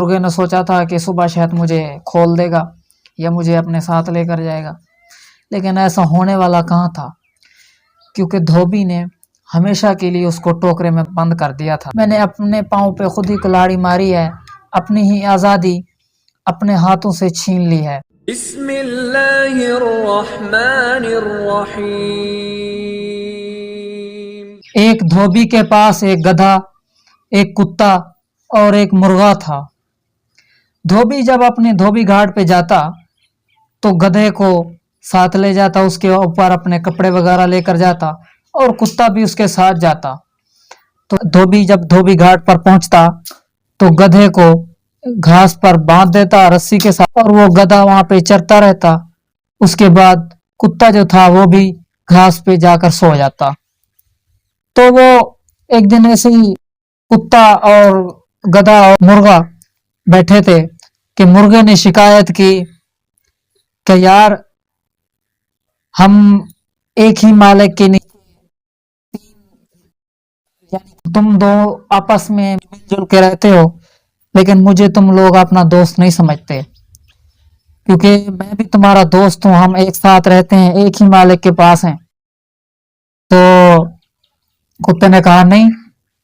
مرغے نے سوچا تھا کہ صبح شاید مجھے کھول دے گا یا مجھے اپنے ساتھ لے کر جائے گا، لیکن ایسا ہونے والا کہاں تھا، کیونکہ دھوبی نے ہمیشہ کے لیے اس کو ٹوکرے میں بند کر دیا تھا۔ میں نے اپنے پاؤں پہ خود ہی کلاڑی ماری ہے، اپنی ہی آزادی اپنے ہاتھوں سے چھین لی ہے۔ بسم اللہ الرحمن الرحیم۔ ایک دھوبی کے پاس ایک گدھا، ایک کتا اور ایک مرغا تھا۔ دھوبی جب اپنے دھوبی گھاٹ پہ جاتا تو گدھے کو ساتھ لے جاتا، اس کے اوپر اپنے کپڑے وغیرہ لے کر جاتا، اور کتا بھی اس کے ساتھ جاتا۔ تو دھوبی جب دھوبی گھاٹ پر پہنچتا تو گدھے کو گھاس پر باندھ دیتا رسی کے ساتھ، اور وہ گدھا وہاں پہ چرتا رہتا۔ اس کے بعد کتا جو تھا وہ بھی گھاس پہ جا کر سو جاتا۔ تو وہ ایک دن ایسے ہی کتا اور گدھا اور مرغا بیٹھے تھے کہ مرغے نے شکایت کی کہ یار ہم ایک ہی مالک کے نیچے، یعنی تم دو آپس میں مل جل کے رہتے ہو، لیکن مجھے تم لوگ اپنا دوست نہیں سمجھتے، کیونکہ میں بھی تمہارا دوست ہوں، ہم ایک ساتھ رہتے ہیں، ایک ہی مالک کے پاس ہیں۔ تو کتے نے کہا نہیں،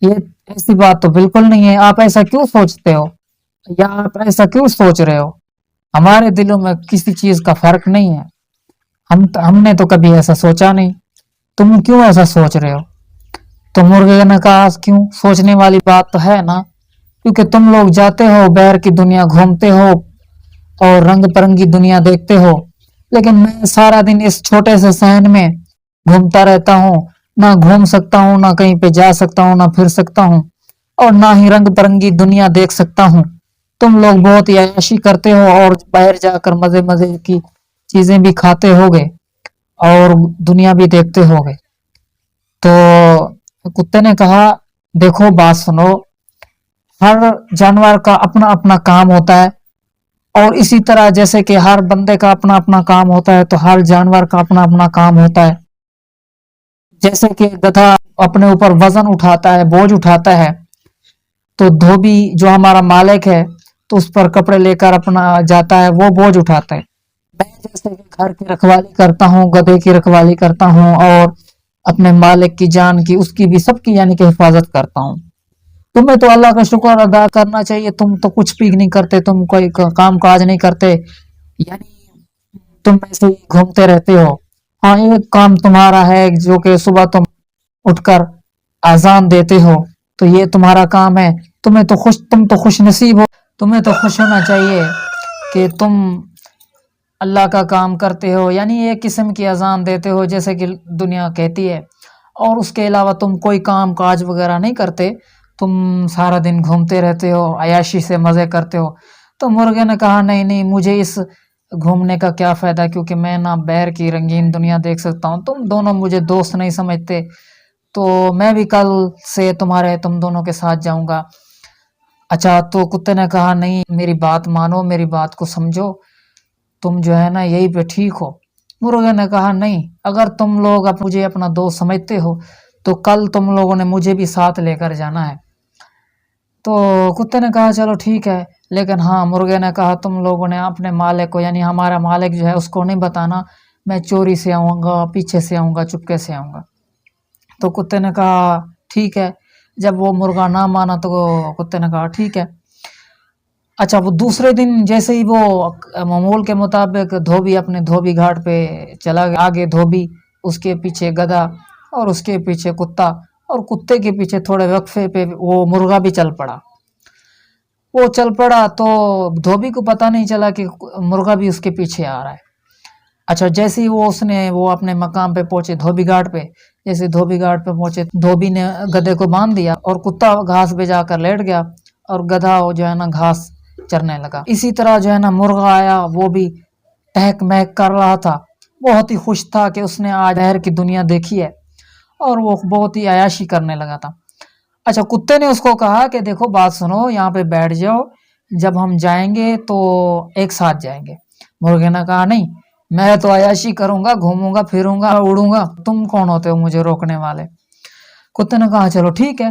یہ ایسی بات تو بالکل نہیں ہے، آپ ایسا کیوں سوچتے ہو یا آپ ایسا کیوں سوچ رہے ہو؟ ہمارے دلوں میں کسی چیز کا فرق نہیں ہے، ہم نے تو کبھی ایسا سوچا نہیں، تم کیوں ایسا سوچ رہے ہو؟ تو مرغے نے کہا کیوں سوچنے والی بات تو ہے نا، کیونکہ تم لوگ جاتے ہو باہر کی دنیا گھومتے ہو اور رنگ برنگی دنیا دیکھتے ہو، لیکن میں سارا دن اس چھوٹے سے صحن میں گھومتا رہتا ہوں، نہ گھوم سکتا ہوں، نہ کہیں پہ جا سکتا ہوں، نہ پھر سکتا ہوں، اور نہ ہی رنگ برنگی دنیا دیکھ سکتا ہوں۔ تم لوگ بہت ہی عیاشی کرتے ہو اور باہر جا کر مزے مزے کی چیزیں بھی کھاتے ہوگے اور دنیا بھی دیکھتے ہوگے۔ تو کتے نے کہا دیکھو بات سنو، ہر جانور کا اپنا اپنا کام ہوتا ہے، اور اسی طرح جیسے کہ ہر بندے کا اپنا اپنا کام ہوتا ہے تو ہر جانور کا اپنا اپنا کام ہوتا ہے۔ جیسے کہ گدھا اپنے اوپر وزن اٹھاتا ہے، بوجھ اٹھاتا ہے، تو دھوبی جو ہمارا مالک ہے تو اس پر کپڑے لے کر اپنا جاتا ہے، وہ بوجھ اٹھاتا ہے۔ میں جیسے کہ گھر کی رکھوالی کرتا ہوں، گدھے کی رکھوالی کرتا ہوں، اور اپنے مالک کی جان کی، اس کی بھی، سب کی یعنی کہ حفاظت کرتا ہوں۔ تمہیں تو اللہ کا شکر ادا کرنا چاہیے، تم تو کچھ بھی نہیں کرتے، تم کوئی کام کاج نہیں کرتے، یعنی تم ایسے ہی گھومتے رہتے ہو۔ ہاں ایک کام تمہارا ہے جو کہ صبح تم اٹھ کر اذان دیتے ہو، تو یہ تمہارا کام ہے، تم تو خوش نصیب ہو، تمہیں تو خوش ہونا چاہیے کہ تم اللہ کا کام کرتے ہو، یعنی ایک قسم کی اذان دیتے ہو جیسے کہ دنیا کہتی ہے، اور اس کے علاوہ تم کوئی کام کاج وغیرہ نہیں کرتے، تم سارا دن گھومتے رہتے ہو، عیاشی سے مزے کرتے ہو۔ تو مرغے نے کہا نہیں نہیں، مجھے اس گھومنے کا کیا فائدہ، کیونکہ میں نہ باہر کی رنگین دنیا دیکھ سکتا ہوں، تم دونوں مجھے دوست نہیں سمجھتے، تو میں بھی کل سے تم دونوں کے ساتھ جاؤں گا۔ اچھا، تو کتے نے کہا نہیں، میری بات مانو، میری بات کو سمجھو، تم جو ہے نا یہی پہ ٹھیک ہو۔ مرغے نے کہا نہیں، اگر تم لوگ مجھے اپنا دوست سمجھتے ہو تو کل تم لوگوں نے مجھے بھی ساتھ لے کر جانا ہے۔ تو کتے نے کہا چلو ٹھیک ہے، لیکن ہاں مرغے نے کہا تم لوگوں نے اپنے مالک کو، یعنی ہمارا مالک جو ہے اس کو نہیں بتانا، میں چوری سے آؤں گا، پیچھے سے آؤں گا، چپکے سے آؤں گا۔ تو کتے نے کہا ٹھیک ہے۔ جب وہ مرغا نہ مانا تو کتے نے کہا ٹھیک ہے۔ اچھا، وہ دوسرے دن جیسے ہی وہ معمول کے مطابق دھوبی اپنے دھوبی گھاٹ پہ چلا گیا، آگے دھوبی، اس کے پیچھے گدھا، اور اس کے پیچھے کتا، اور کتے کے پیچھے تھوڑے وقفے پہ وہ مرغا بھی چل پڑا۔ وہ چل پڑا تو دھوبی کو پتہ نہیں چلا کہ مرغا بھی اس کے پیچھے آ رہا ہے۔ اچھا، جیسے ہی وہ اپنے مقام پہ پہنچے دھوبی گھاٹ پہ، جیسے دھوبی گھاٹ پہ پہنچے، دھوبی نے گدھے کو باندھ دیا اور کتا گھاس پہ جا کر لیٹ گیا، اور گدھا جو ہے نا گھاس چرنے لگا۔ اسی طرح جو ہے نا مرغا آیا، وہ بھی ٹہک مہک کر رہا تھا، بہت ہی خوش تھا کہ اس نے آج باہر کی دنیا دیکھی ہے، اور وہ بہت ہی عیاشی کرنے لگا تھا۔ اچھا، کتے نے اس کو کہا کہ دیکھو بات سنو، یہاں پہ بیٹھ جاؤ، جب ہم جائیں گے تو ایک ساتھ جائیں گے۔ مرغے نے کہا نہیں، میں تو عیاشی کروں گا، گھوموں گا، پھروں گا، اڑوں گا، تم کون ہوتے ہو مجھے روکنے والے؟ کتے نے کہا چلو ٹھیک ہے۔